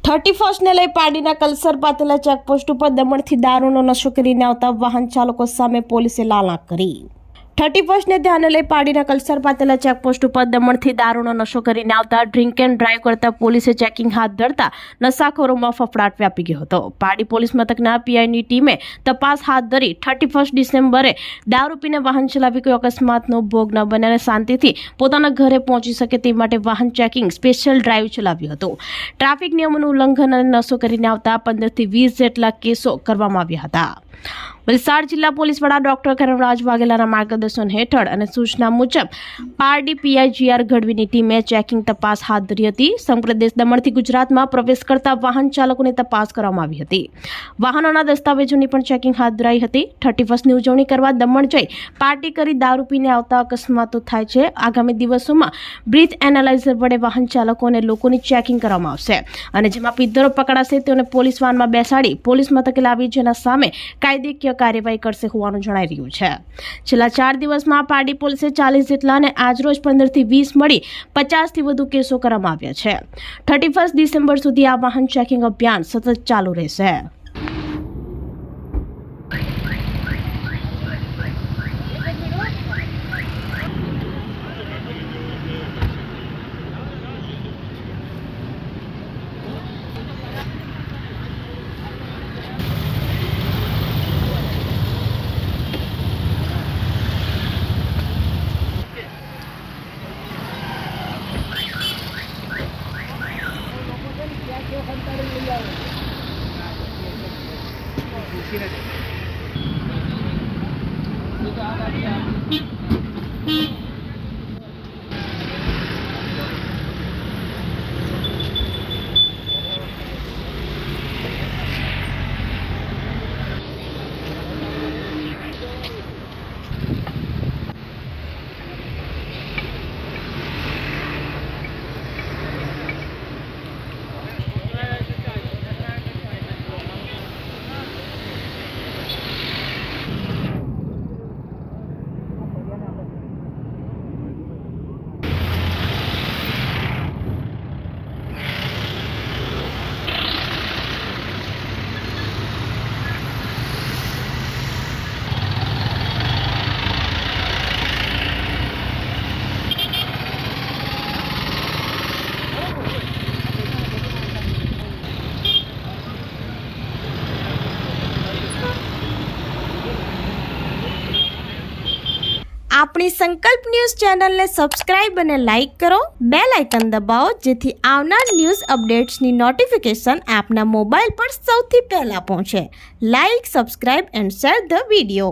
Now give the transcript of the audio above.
31 ને લઈ પાડીના કલસર પાતેલા ચેકપોસ્ટ ઉપર દમણથી દારૂનો નશો કરીને આવતા વાહન ચાલકો સામે પોલીસે લાલાક કરી। 31 ને ધ્યાને લઈ પાડીના કલસર પાતેલા ચેકપોસ્ટ ઉપર દમણથી દારૂનો નશો કરીને આવતા ડ્રિંક એન્ડ ડ્રાઈવ કરતા પોલીસે ચેકિંગ હાથ ધરતા નશાખોરોમાં ફફડાટ વ્યાપી ગયો હતો। પાડી પોલીસ મથકના પીઆઈની ટીમે તપાસ હાથ ધરી 31 ડિસેમ્બરે દારૂ પીને વાહન ચલાવી કોઈ અકસ્માતનો ભોગ ન બને અને શાંતિથી પોતાના ઘરે પહોંચી શકે તે માટે વાહન ચેકિંગ સ્પેશિયલ ડ્રાઈવ ચલાવ્યું હતું। ટ્રાફિક નિયમોનું ઉલ્લંઘન અને નશો કરીને આવતા 15 થી 20 જેટલા કેસો કરવામાં આવ્યા હતા। વલસાડ જિલ્લા પોલીસ વડા ડોક્ટર કરણરાજ વાઘેલાના માર્ગદર્શન હેઠળ અને સૂચના મુજબ પારડી પીઆઈજીઆર ગઢવીની ટીમે ચેકિંગ તપાસ હાથ ધરી હતી। સમગ્ર દેશ દમણથી ગુજરાતમાં પ્રવેશ કરતા વાહન ચાલકોની તપાસ કરવામાં આવી હતી। વાહનોના દસ્તાવેજોની પણ ચેકિંગ હાથ ધરાઈ હતી। 31ની ઉજવણી કરવા દમણ જઈ પાર્ટી કરી દારૂ પીને આવતા અકસ્માતો થાય છે। આગામી દિવસોમાં બ્રીથ એનાલાઇઝર વડે વાહન ચાલકો અને લોકોની ચેકિંગ કરવામાં આવશે અને જેમાં પીધરો પકડાશે તેઓને પોલીસ વાનમાં બેસાડી પોલીસ મથકે લાવી જેના સામે કાયદેકીય કાર્યવાહી કરશે હોવાનું જણાઈ રહ્યું છે। છેલ્લા 4 દિવસમાં પારડી પોલીસે 40 જેટલા અને આજરોજ 15 થી 20 મળી 50 થી વધુ કેસો કરવામાં આવ્યા છે। 31 ડિસેમ્બર સુધી આ વાહન ચેકિંગ અભિયાન સતત ચાલુ રહેશે। આપણી સંકલ્પ ન્યૂઝ ચેનલને સબસ્ક્રાઇબ અને લાઇક કરો, બેલ આઇકન દબાવો જેથી આવનાર ન્યૂઝ અપડેટ્સની નોટિફિકેશન આપના મોબાઈલ પર સૌથી પહેલા પહોંચે। Like, subscribe and share the video.